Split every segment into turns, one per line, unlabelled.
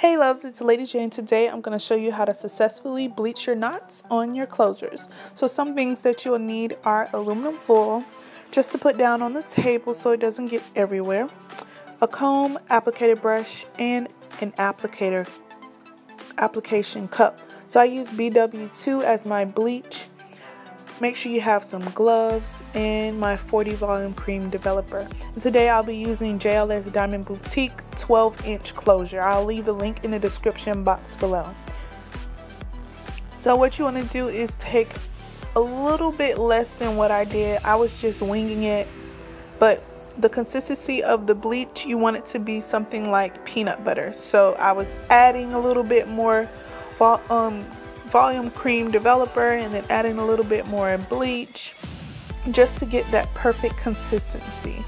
Hey loves, it's ItsLadiiJay, and today I'm going to show you how to successfully bleach your knots on your closures. So some things that you'll need are aluminum foil, just to put down on the table so it doesn't get everywhere, a comb, applicator brush, and an application cup. So I use BW2 as my bleach. Make sure you have some gloves and my 40 volume cream developer. And today I'll be using JLS Diamond Boutique 12-inch closure. I'll leave the link in the description box below. So what you want to do is take a little bit less than what I did. I was just winging it, but the consistency of the bleach, you want it to be something like peanut butter. So I was adding a little bit more volume cream developer and then adding a little bit more bleach just to get that perfect consistency.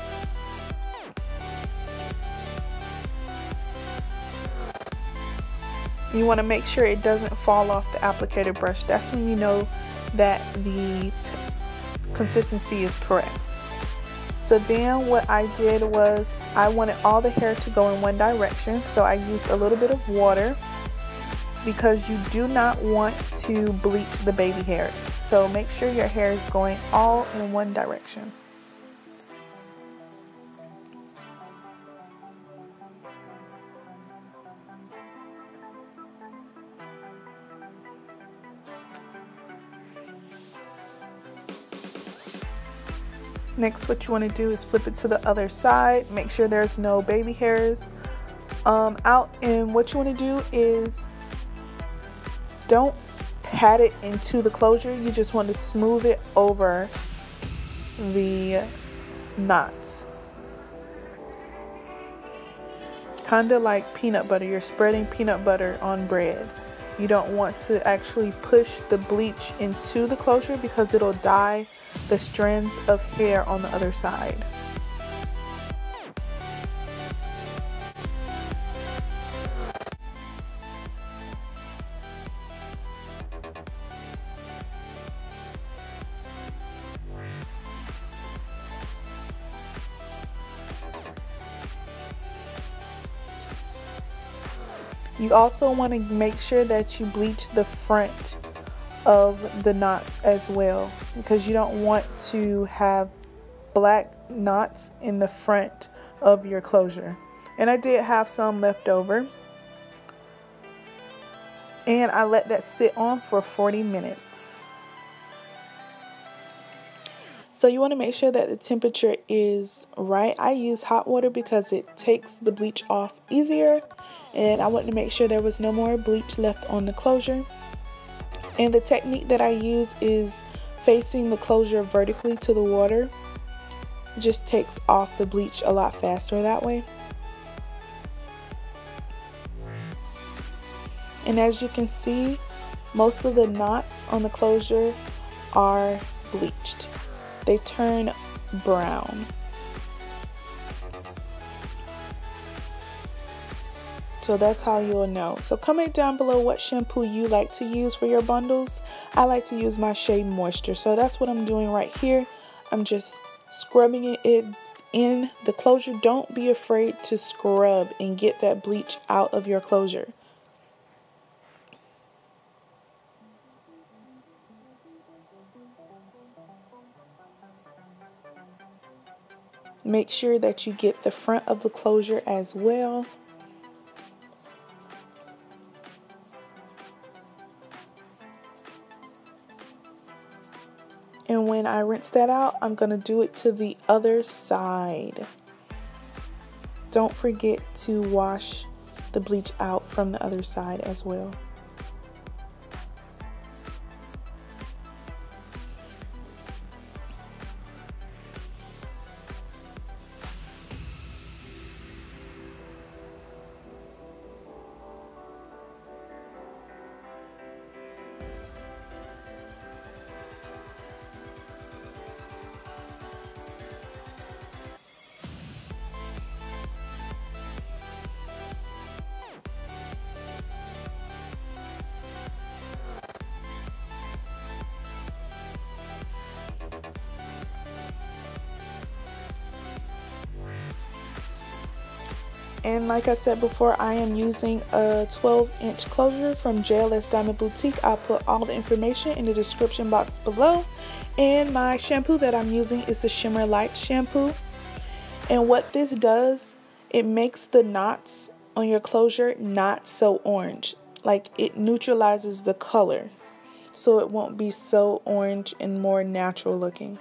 You want to make sure it doesn't fall off the applicator brush. That's when you know that the consistency is correct. So then what I did was I wanted all the hair to go in one direction, so I used a little bit of water because you do not want to bleach the baby hairs. So make sure your hair is going all in one direction. Next, what you want to do is flip it to the other side. Make sure there's no baby hairs out. And what you want to do is don't pat it into the closure. You just want to smooth it over the knots. Kind of like peanut butter. You're spreading peanut butter on bread. You don't want to actually push the bleach into the closure because it'll dye the strands of hair on the other side. You also want to make sure that you bleach the front of the knots as well, because you don't want to have black knots in the front of your closure. And I did have some left over, and I let that sit on for 40 minutes. So you want to make sure that the temperature is right. I use hot water because it takes the bleach off easier, and I wanted to make sure there was no more bleach left on the closure. And the technique that I use is facing the closure vertically to the water. It just takes off the bleach a lot faster that way. And as you can see, most of the knots on the closure are bleached. They turn brown. So that's how you'll know. So comment down below what shampoo you like to use for your bundles. I like to use my Shea Moisture. So that's what I'm doing right here. I'm just scrubbing it in the closure. Don't be afraid to scrub and get that bleach out of your closure. Make sure that you get the front of the closure as well. And when I rinse that out, I'm going to do it to the other side. Don't forget to wash the bleach out from the other side as well. And like I said before, I am using a 12-inch closure from JLS Diamond Boutique. I'll put all the information in the description box below. And my shampoo that I'm using is the Shimmer Light shampoo. And what this does, it makes the knots on your closure not so orange. Like, it neutralizes the color, so it won't be so orange and more natural looking.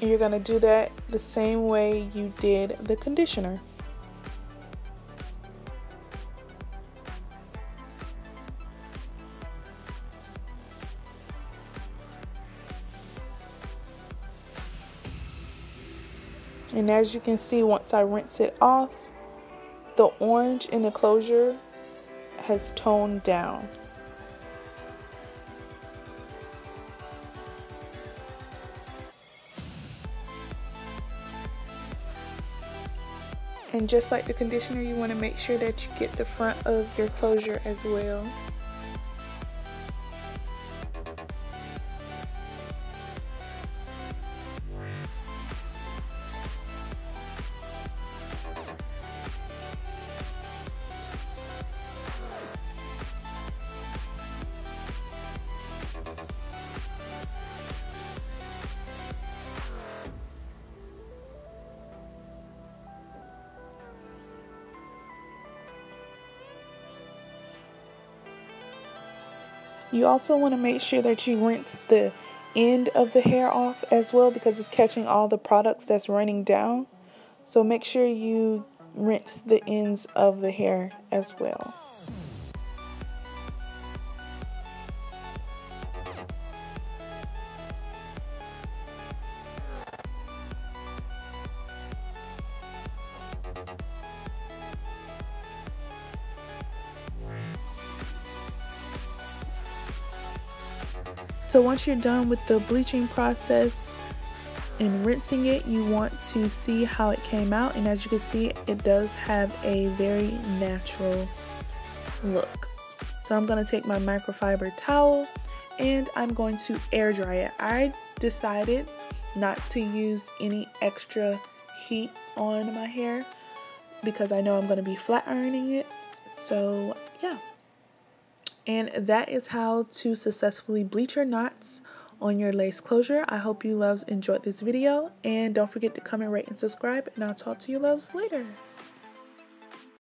And you're going to do that the same way you did the conditioner. And as you can see, once I rinse it off, the orange in the closure has toned down. And just like the conditioner, you want to make sure that you get the front of your closure as well. You also want to make sure that you rinse the end of the hair off as well, because it's catching all the products that's running down. So make sure you rinse the ends of the hair as well. So once you're done with the bleaching process and rinsing it, you want to see how it came out. And as you can see, it does have a very natural look. So I'm going to take my microfiber towel and I'm going to air dry it. I decided not to use any extra heat on my hair because I know I'm going to be flat ironing it. So yeah. And that is how to successfully bleach your knots on your lace closure. I hope you loves enjoyed this video, and don't forget to comment, rate, and subscribe, and I'll talk to you loves later.